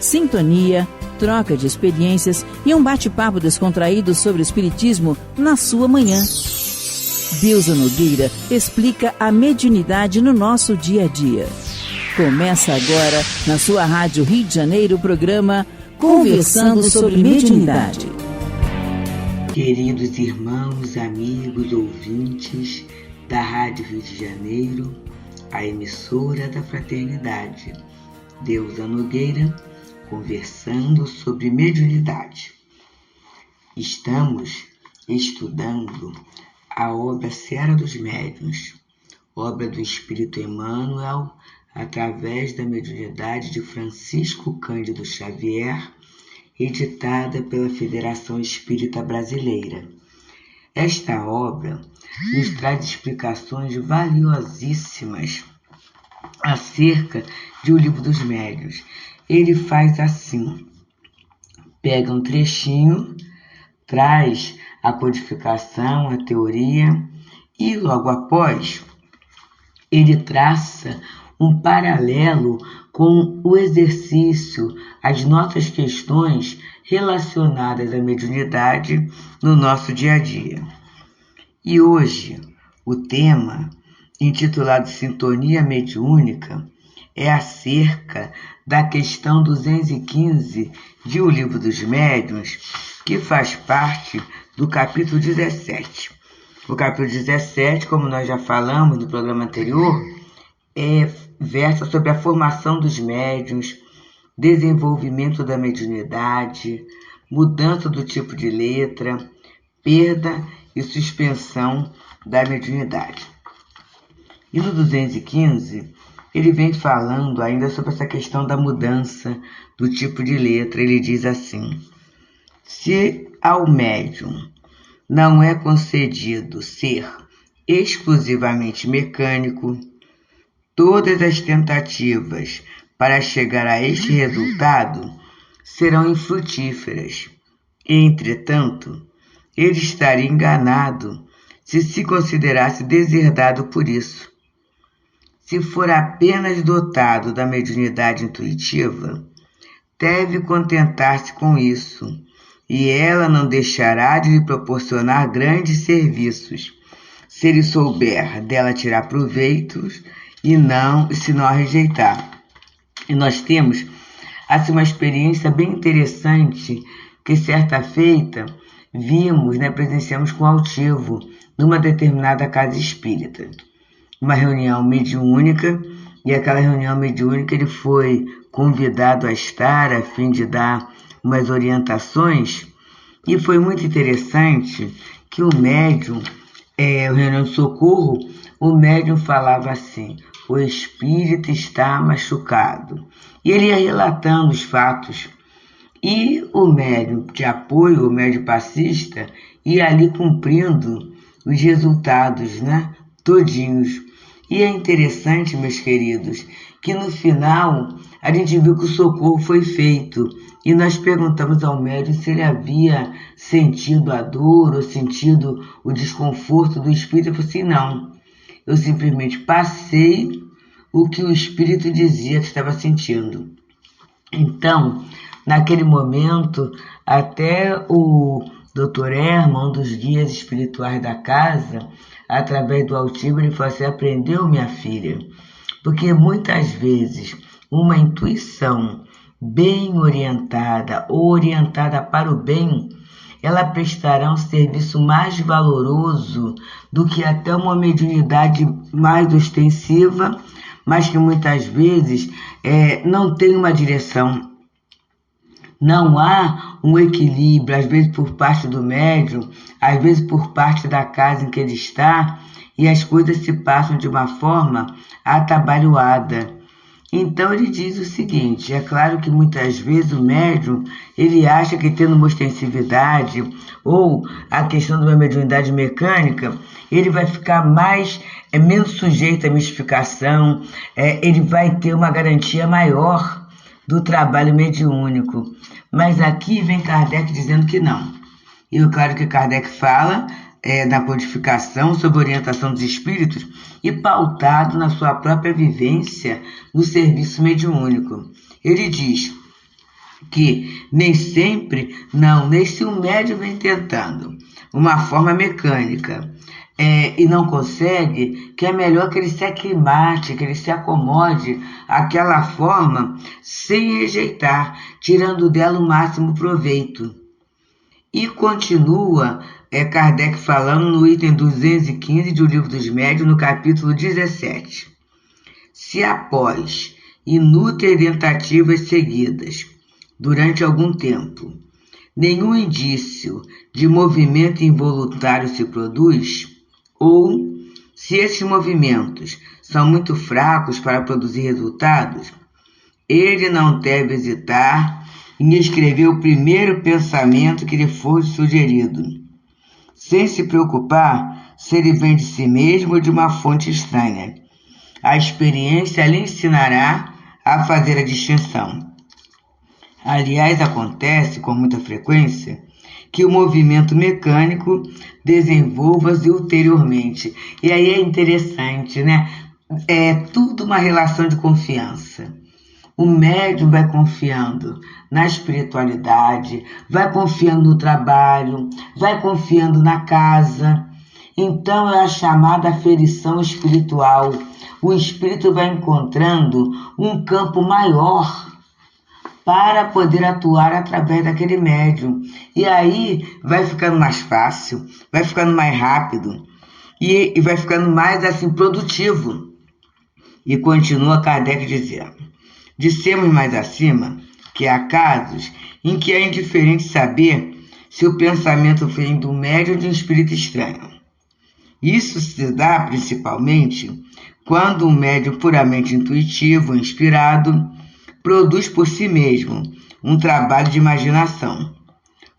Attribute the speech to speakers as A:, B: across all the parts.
A: sintonia, troca de experiências e um bate-papo descontraído sobre o espiritismo na sua manhã. Deusa Nogueira explica a mediunidade no nosso dia a dia. Começa agora, na sua Rádio Rio de Janeiro, o programa Conversando sobre Mediunidade.
B: Queridos irmãos, amigos, ouvintes da Rádio Rio de Janeiro, a emissora da Fraternidade, Deusa Nogueira, conversando sobre mediunidade. Estamos estudando a obra Seara dos Médiuns, obra do Espírito Emmanuel, através da mediunidade de Francisco Cândido Xavier, editada pela Federação Espírita Brasileira. Esta obra nos traz explicações valiosíssimas acerca de O Livro dos Médiuns. Ele faz assim, pega um trechinho, traz a codificação, a teoria, e logo após ele traça um paralelo com o exercício, as nossas questões relacionadas à mediunidade no nosso dia a dia. E hoje, o tema, intitulado Sintonia Mediúnica, é acerca da questão 215 de O Livro dos Médiuns, que faz parte do capítulo 17. O capítulo 17, como nós já falamos no programa anterior, versa sobre a formação dos médiuns, desenvolvimento da mediunidade, mudança do tipo de letra, perda e suspensão da mediunidade. E no 215, ele vem falando ainda sobre essa questão da mudança do tipo de letra. Ele diz assim: se ao médium não é concedido ser exclusivamente mecânico, todas as tentativas para chegar a este resultado serão infrutíferas. Entretanto, ele estaria enganado se considerasse deserdado por isso. Se for apenas dotado da mediunidade intuitiva, deve contentar-se com isso, e ela não deixará de lhe proporcionar grandes serviços, se ele souber dela tirar proveitos se não a rejeitar. E nós temos assim uma experiência bem interessante que certa feita presenciamos com altivo numa determinada casa espírita. Uma reunião mediúnica, e aquela reunião mediúnica ele foi convidado a estar a fim de dar umas orientações, e foi muito interessante que o médium, o reunião de socorro, o médium falava assim: o espírito está machucado. E ele ia relatando os fatos. E o médium de apoio, o médium passista, ia ali cumprindo os resultados, todinhos. E é interessante, meus queridos, que no final a gente viu que o socorro foi feito. E nós perguntamos ao médium se ele havia sentido a dor ou sentido o desconforto do espírito. Ele falou assim: não. Eu simplesmente passei o que o espírito dizia que estava sentindo. Então, naquele momento, até o Dr. Herman, um dos guias espirituais da casa, através do altivo, ele falou assim: aprendeu, minha filha? Porque muitas vezes uma intuição bem orientada ou orientada para o bem, ela prestará um serviço mais valoroso do que até uma mediunidade mais ostensiva, mas que muitas vezes não tem uma direção. Não há um equilíbrio, às vezes por parte do médium, às vezes por parte da casa em que ele está, e as coisas se passam de uma forma atabalhoada. Então ele diz o seguinte: é claro que muitas vezes o médium, ele acha que tendo uma ostensividade ou a questão de uma mediunidade mecânica, ele vai ficar menos sujeito à mistificação, ele vai ter uma garantia maior do trabalho mediúnico. Mas aqui vem Kardec dizendo que não. E é claro que Kardec fala na codificação sobre orientação dos espíritos e pautado na sua própria vivência no serviço mediúnico. Ele diz: que nem sempre, não, nem se o médium vem tentando uma forma mecânica e não consegue, que é melhor que ele se aclimate, que ele se acomode àquela forma sem rejeitar, tirando dela o máximo proveito. E continua Kardec falando no item 215 do Livro dos Médiuns, no capítulo 17. Se após inúteis tentativas seguidas, durante algum tempo, nenhum indício de movimento involuntário se produz, ou se esses movimentos são muito fracos para produzir resultados, ele não deve hesitar em escrever o primeiro pensamento que lhe for sugerido, sem se preocupar se ele vem de si mesmo ou de uma fonte estranha. A experiência lhe ensinará a fazer a distinção. Aliás, acontece com muita frequência que o movimento mecânico desenvolva-se ulteriormente. E aí é interessante, né? É tudo uma relação de confiança. O médium vai confiando na espiritualidade, vai confiando no trabalho, vai confiando na casa. Então é a chamada aferição espiritual. O espírito vai encontrando um campo maior para poder atuar através daquele médium. E aí vai ficando mais fácil, vai ficando mais rápido e vai ficando mais assim produtivo. E continua Kardec dizendo: dissemos mais acima que há casos em que é indiferente saber se o pensamento vem do médium ou de um espírito estranho. Isso se dá principalmente quando um médium puramente intuitivo, inspirado, produz por si mesmo um trabalho de imaginação.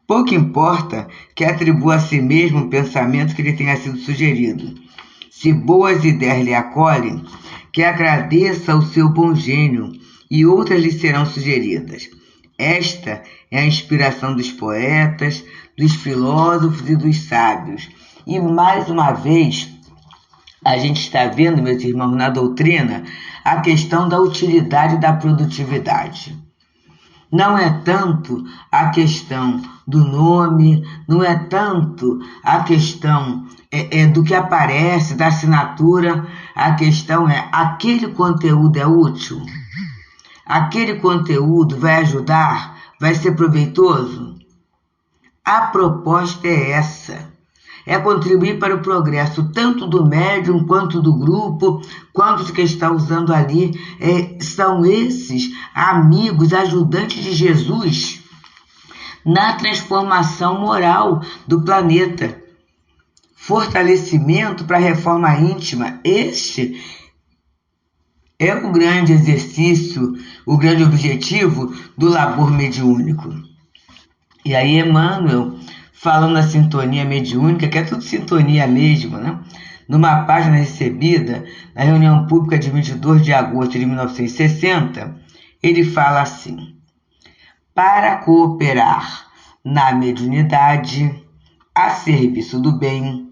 B: Pouco importa que atribua a si mesmo um pensamento que lhe tenha sido sugerido. Se boas ideias lhe acolhem, que agradeça o seu bom gênio e outras lhe serão sugeridas. Esta é a inspiração dos poetas, dos filósofos e dos sábios. E mais uma vez, a gente está vendo, meus irmãos, na doutrina, a questão da utilidade da produtividade. Não é tanto a questão do nome, não é tanto a questão do que aparece, da assinatura, a questão é: aquele conteúdo é útil? Aquele conteúdo vai ajudar? Vai ser proveitoso? A proposta é essa. É contribuir para o progresso tanto do médium quanto do grupo, quanto que está usando ali. São esses amigos, ajudantes de Jesus na transformação moral do planeta. Fortalecimento para a reforma íntima. Este é o grande exercício, o grande objetivo do labor mediúnico. E aí Emmanuel, falando da sintonia mediúnica, que é tudo sintonia mesmo, né? Numa página recebida na reunião pública de 22 de agosto de 1960, ele fala assim: para cooperar na mediunidade, a serviço do bem,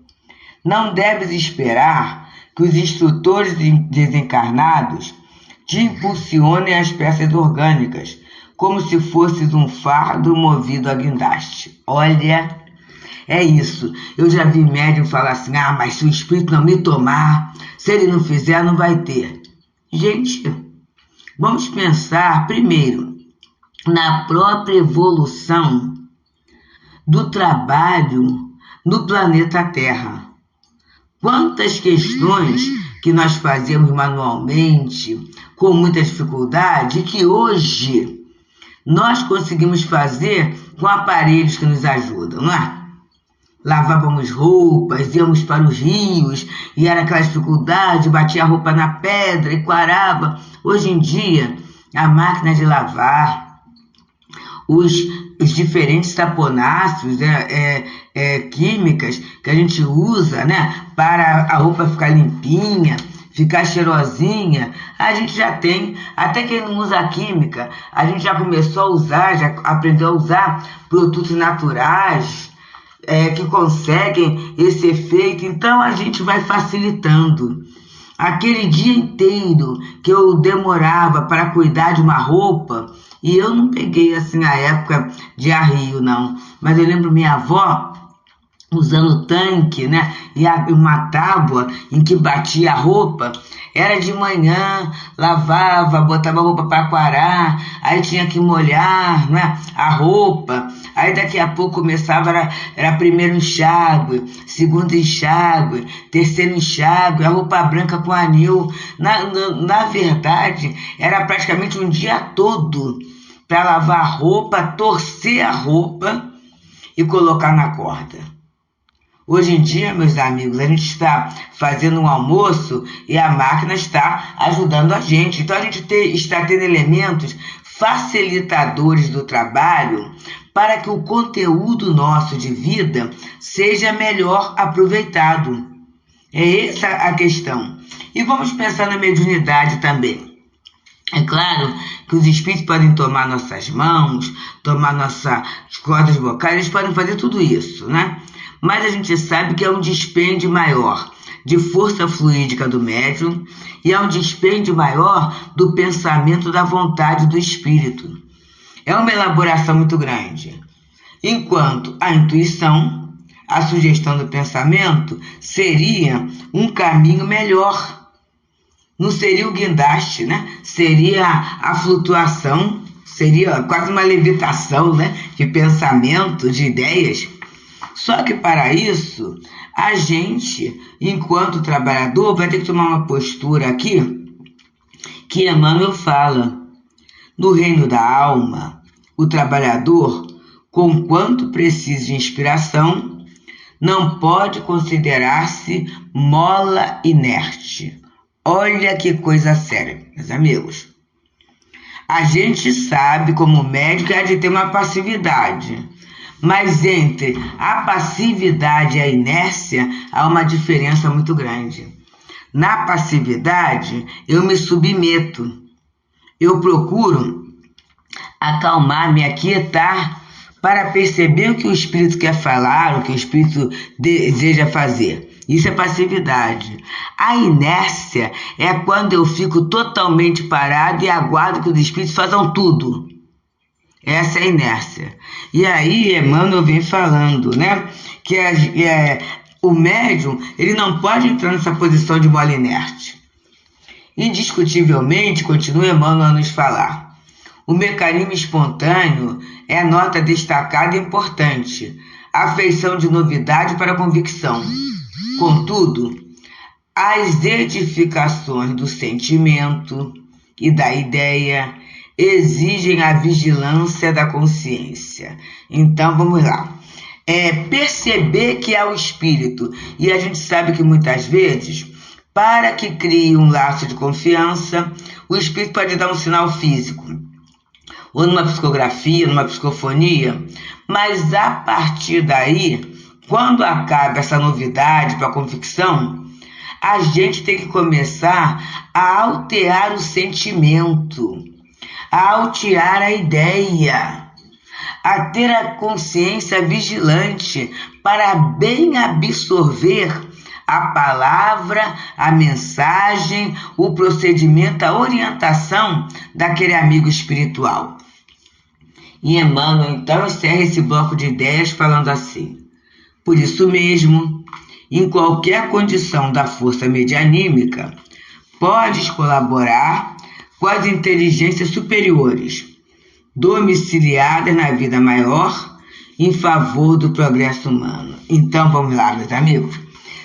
B: não deves esperar que os instrutores desencarnados te impulsionem as peças orgânicas, como se fosses um fardo movido a guindaste. Olha, é isso. Eu já vi médium falar assim: mas se o espírito não me tomar, se ele não fizer, não vai ter. Gente, vamos pensar primeiro na própria evolução do trabalho no planeta Terra. Quantas questões que nós fazemos manualmente, com muita dificuldade, que hoje nós conseguimos fazer com aparelhos que nos ajudam, não é? Lavávamos roupas, íamos para os rios, e era aquela dificuldade, batia a roupa na pedra e quarava. Hoje em dia, a máquina de lavar, os diferentes saponáceos, químicas que a gente usa, né, para a roupa ficar limpinha, ficar cheirosinha, a gente já tem. Até quem não usa química, a gente já começou a usar, já aprendeu a usar produtos naturais que conseguem esse efeito. Então a gente vai facilitando. aquele dia inteiro que eu demorava para cuidar de uma roupa, e eu não peguei assim a época de arreio, não, mas eu lembro minha avó usando tanque, né? E uma tábua em que batia a roupa. Era de manhã, lavava, botava a roupa para quarar, aí tinha que molhar, né, a roupa. Aí daqui a pouco começava, era primeiro enxágue, segundo enxágue, terceiro enxágue, a roupa branca com anil. Na verdade, era praticamente um dia todo para lavar a roupa, torcer a roupa e colocar na corda. Hoje em dia, meus amigos, a gente está fazendo um almoço e a máquina está ajudando a gente. Então, a gente está tendo elementos facilitadores do trabalho para que o conteúdo nosso de vida seja melhor aproveitado. É essa a questão. E vamos pensar na mediunidade também. É claro que os espíritos podem tomar nossas mãos, tomar nossas cordas vocais, eles podem fazer tudo isso, né? Mas a gente sabe que é um dispêndio maior de força fluídica do médium e é um dispêndio maior do pensamento da vontade do espírito. É uma elaboração muito grande. Enquanto a intuição, a sugestão do pensamento, seria um caminho melhor. Não seria o guindaste, né? Seria a flutuação, seria quase uma levitação, né? De pensamento, de ideias. Só que para isso, a gente, enquanto trabalhador, vai ter que tomar uma postura aqui que Emmanuel fala. No reino da alma, o trabalhador, conquanto precisa de inspiração, não pode considerar-se mola inerte. Olha que coisa séria, meus amigos. A gente sabe, como médico, é de ter uma passividade. Mas entre a passividade e a inércia há uma diferença muito grande. Na passividade, eu me submeto. Eu procuro acalmar, me aquietar para perceber o que o espírito quer falar, o que o espírito deseja fazer. Isso é passividade. A inércia é quando eu fico totalmente parado e aguardo que os espíritos façam tudo. Essa é a inércia. E aí Emmanuel vem falando, né, que o médium ele não pode entrar nessa posição de mola inerte. Indiscutivelmente, continua Emmanuel a nos falar, o mecanismo espontâneo é a nota destacada e importante, a afeição de novidade para a convicção. Contudo, as edificações do sentimento e da ideia exigem a vigilância da consciência. Então, vamos lá. Perceber que é o espírito. E a gente sabe que muitas vezes, para que crie um laço de confiança, o espírito pode dar um sinal físico, ou numa psicografia, numa psicofonia, mas a partir daí, quando acaba essa novidade para a convicção, a gente tem que começar a alterar o sentimento, a altear a ideia, a ter a consciência vigilante para bem absorver a palavra, a mensagem, o procedimento, a orientação daquele amigo espiritual. E Emmanuel, então, encerra esse bloco de ideias falando assim: por isso mesmo, em qualquer condição da força medianímica, podes colaborar com as inteligências superiores, domiciliadas na vida maior, em favor do progresso humano. Então, vamos lá, meus amigos.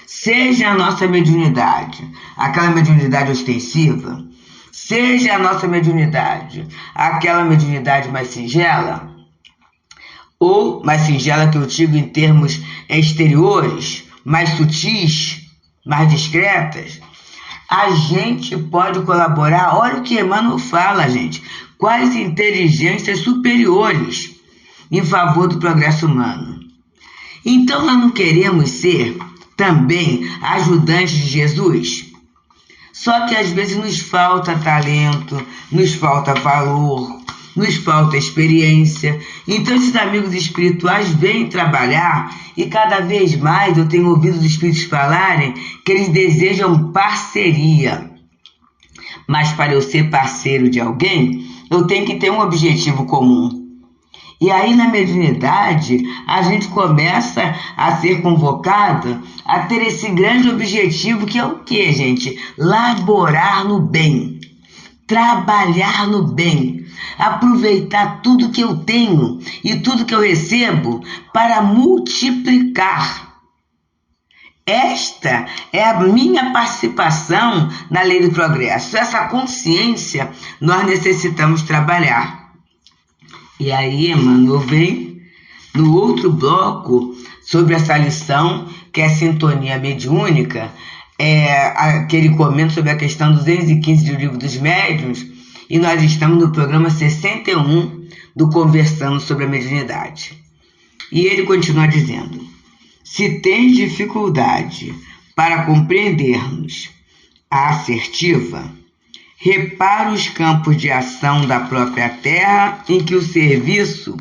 B: Seja a nossa mediunidade aquela mediunidade ostensiva, seja a nossa mediunidade aquela mediunidade mais singela, ou mais singela que eu digo em termos exteriores, mais sutis, mais discretas, a gente pode colaborar. Olha o que Emmanuel fala, gente, quais inteligências superiores em favor do progresso humano. Então nós não queremos ser também ajudantes de Jesus? Só que às vezes nos falta talento, nos falta valor, nos falta experiência. Então esses amigos espirituais vêm trabalhar e cada vez mais eu tenho ouvido os espíritos falarem que eles desejam parceria. Mas para eu ser parceiro de alguém, eu tenho que ter um objetivo comum. E aí na mediunidade a gente começa a ser convocado a ter esse grande objetivo que é o quê, gente? Laborar no bem, trabalhar no bem, aproveitar tudo que eu tenho e tudo que eu recebo para multiplicar. Esta é a minha participação na lei do progresso. Essa consciência nós necessitamos trabalhar. E aí, Emmanuel vem no outro bloco sobre essa lição, que é a sintonia mediúnica, que ele comenta sobre a questão 215 do Livro dos Médiuns, e nós estamos no programa 61 do Conversando sobre a Mediunidade. E ele continua dizendo: se tens dificuldade para compreendermos a assertiva, repara os campos de ação da própria terra em que o serviço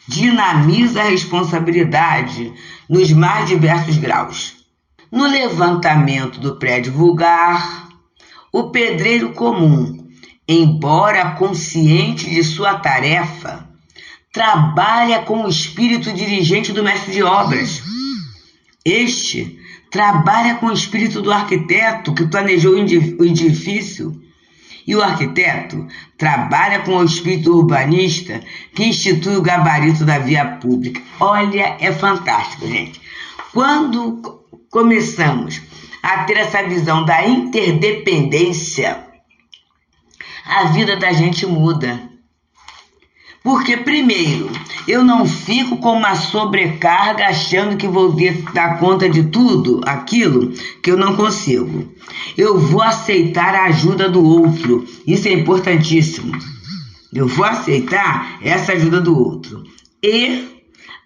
B: dinamiza a responsabilidade nos mais diversos graus. No levantamento do prédio vulgar, o pedreiro comum, embora consciente de sua tarefa, trabalha com o espírito dirigente do mestre de obras. Este trabalha com o espírito do arquiteto que planejou o edifício. E o arquiteto trabalha com o espírito urbanista que institui o gabarito da via pública. Olha, é fantástico, gente. Quando começamos a ter essa visão da interdependência, a vida da gente muda. Porque, primeiro, eu não fico com uma sobrecarga achando que vou dar conta de tudo aquilo que eu não consigo. Eu vou aceitar a ajuda do outro. Isso é importantíssimo. Eu vou aceitar essa ajuda do outro. E,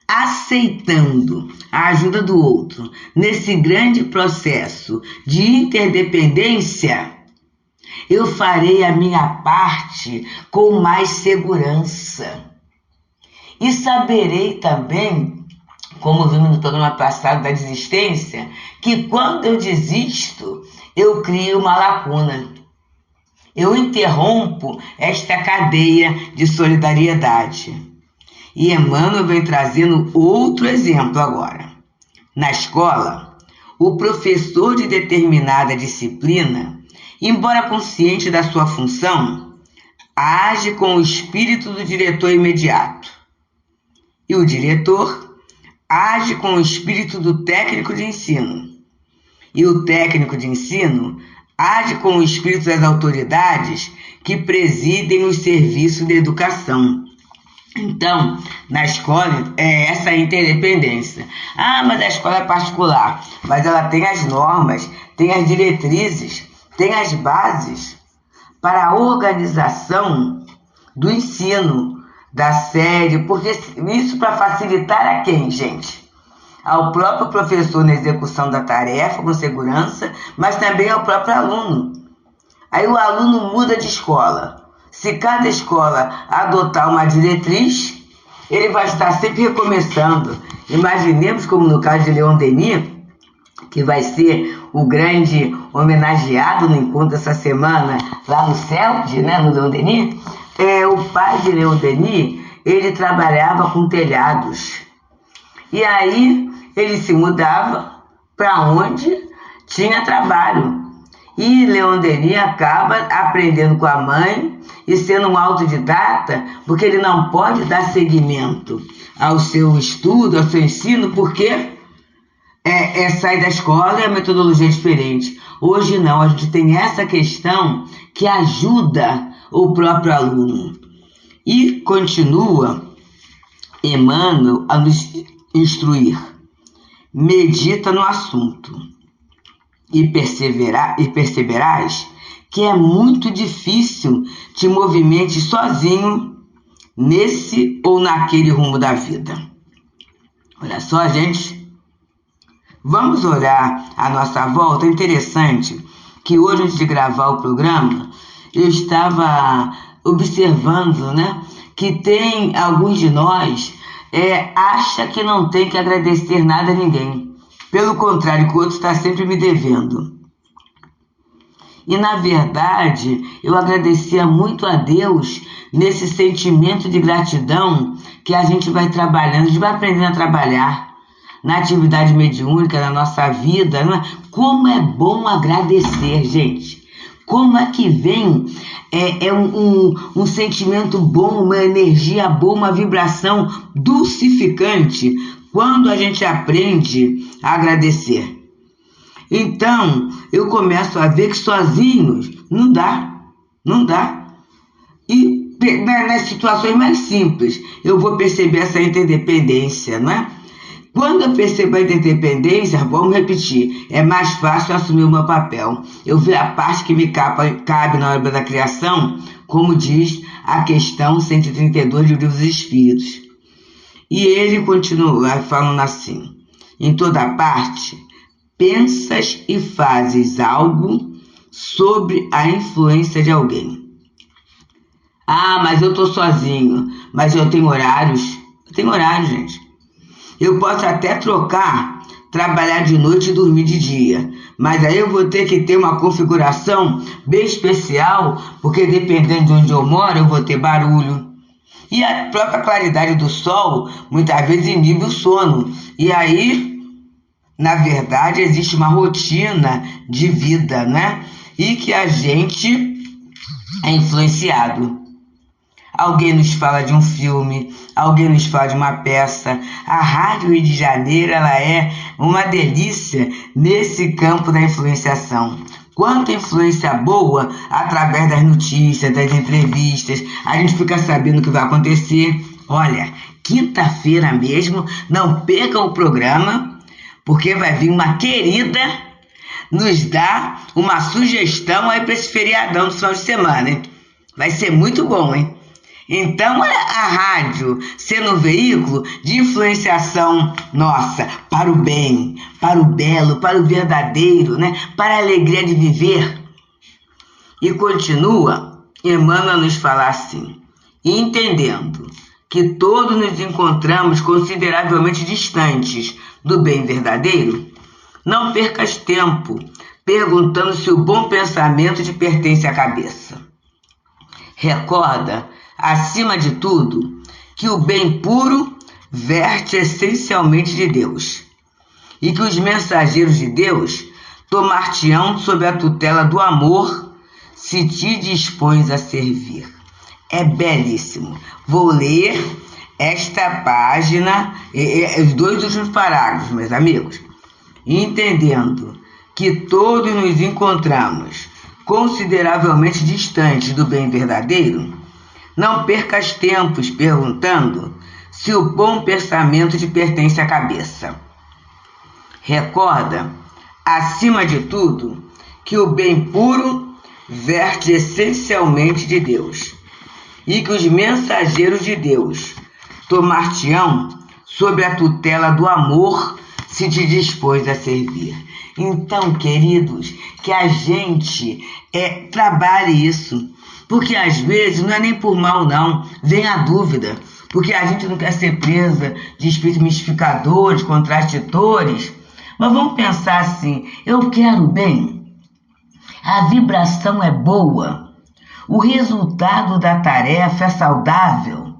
B: aceitando a ajuda do outro nesse grande processo de interdependência, eu farei a minha parte com mais segurança. E saberei também, como vimos no programa passado da desistência, que quando eu desisto, eu crio uma lacuna. Eu interrompo esta cadeia de solidariedade. E Emmanuel vem trazendo outro exemplo agora. Na escola, o professor de determinada disciplina, embora consciente da sua função, age com o espírito do diretor imediato. E o diretor age com o espírito do técnico de ensino. E o técnico de ensino age com o espírito das autoridades que presidem os serviços de educação. Então, na escola, é essa interdependência. Ah, mas a escola é particular. Mas ela tem as normas, tem as diretrizes, tem as bases para a organização do ensino, da série, porque isso para facilitar a quem, gente? Ao próprio professor na execução da tarefa com segurança, mas também ao próprio aluno. Aí o aluno muda de escola. Se cada escola adotar uma diretriz, ele vai estar sempre recomeçando. Imaginemos como no caso de Leon Denis, que vai ser o grande homenageado no encontro essa semana lá no CELD, né, no Leon Denis. O pai de Leon Denis, ele trabalhava com telhados. E aí ele se mudava para onde tinha trabalho. E Leon Denis acaba aprendendo com a mãe e sendo um autodidata, porque ele não pode dar seguimento ao seu estudo, ao seu ensino, porque sair da escola é a metodologia diferente. Hoje não, a gente tem essa questão que ajuda o próprio aluno. E continua Emmanuel a nos instruir. Medita no assunto e perceberás que é muito difícil te movimentes sozinho nesse ou naquele rumo da vida. Olha só, gente. Vamos olhar a nossa volta. É interessante que hoje, antes de gravar o programa, eu estava observando, né, que que tem alguns de nós acha que não tem que agradecer nada a ninguém. Pelo contrário, que o outro está sempre me devendo. E, na verdade, eu agradecia muito a Deus nesse sentimento de gratidão que a gente vai trabalhando, a gente vai aprendendo a trabalhar na atividade mediúnica, na nossa vida. Não é? Como é bom agradecer, gente. Como é que vem um sentimento bom, uma energia boa, uma vibração dulcificante quando a gente aprende a agradecer. Então, eu começo a ver que sozinhos não dá. E nas situações mais simples, eu vou perceber essa interdependência, não é? Quando eu percebo a interdependência, vamos repetir, é mais fácil assumir o meu papel. Eu vejo a parte que me cabe na obra da criação, como diz a questão 132 do Livro dos Espíritos. E ele continua falando assim: em toda parte, pensas e fazes algo sobre a influência de alguém. Ah, mas eu estou sozinho, mas eu tenho horários. Eu tenho horários, gente. Eu posso até trocar, trabalhar de noite e dormir de dia, mas aí eu vou ter que ter uma configuração bem especial, porque dependendo de onde eu moro, eu vou ter barulho. E a própria claridade do sol, muitas vezes, inibe o sono. E aí, na verdade, existe uma rotina de vida, né? E que a gente é influenciado. Alguém nos fala de um filme, alguém nos fala de uma peça. A Rádio Rio de Janeiro, ela é uma delícia nesse campo da influenciação. Quanta influência boa através das notícias, das entrevistas. A gente fica sabendo o que vai acontecer. Olha, quinta-feira mesmo, não percam o programa, porque vai vir uma querida nos dar uma sugestão aí para esse feriadão do final de semana, hein? Vai ser muito bom, hein? Então, a rádio sendo um veículo de influenciação nossa para o bem, para o belo, para o verdadeiro, né? Para a alegria de viver. E continua Emmanuel a nos falar assim: entendendo que todos nos encontramos consideravelmente distantes do bem verdadeiro, não percas tempo perguntando se o bom pensamento te pertence à cabeça. Recorda, acima de tudo, que o bem puro verte essencialmente de Deus e que os mensageiros de Deus tomar-te-ão sob a tutela do amor se te dispões a servir. É belíssimo. Vou ler esta página, os 2 últimos parágrafos, meus amigos. Entendendo que todos nos encontramos consideravelmente distantes do bem verdadeiro, não percas tempos perguntando se o bom pensamento te pertence à cabeça. Recorda, acima de tudo, que o bem puro verte essencialmente de Deus e que os mensageiros de Deus tomar-te-ão sob a tutela do amor se te dispôs a servir. Então, queridos, que a gente trabalhe isso, porque às vezes não é nem por mal não, vem a dúvida, porque a gente não quer ser presa de espíritos mistificadores, contraditores, mas vamos pensar assim: eu quero bem, a vibração é boa, o resultado da tarefa é saudável.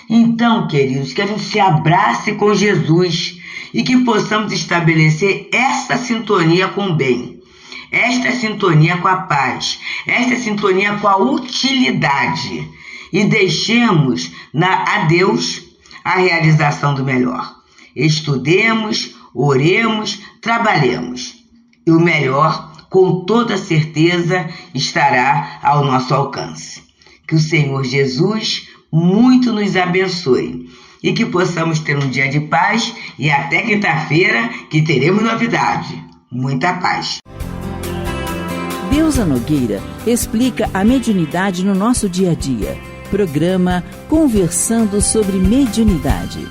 B: Então, queridos, que a gente se abrace com Jesus e que possamos estabelecer essa sintonia com o bem, esta sintonia com a paz, esta sintonia com a utilidade, e deixemos a Deus a realização do melhor. Estudemos, oremos, trabalhemos, e o melhor, com toda certeza, estará ao nosso alcance. Que o Senhor Jesus muito nos abençoe e que possamos ter um dia de paz, e até quinta-feira que teremos novidade. Muita paz.
A: Deusa Nogueira explica a mediunidade no nosso dia a dia. Programa Conversando sobre Mediunidade.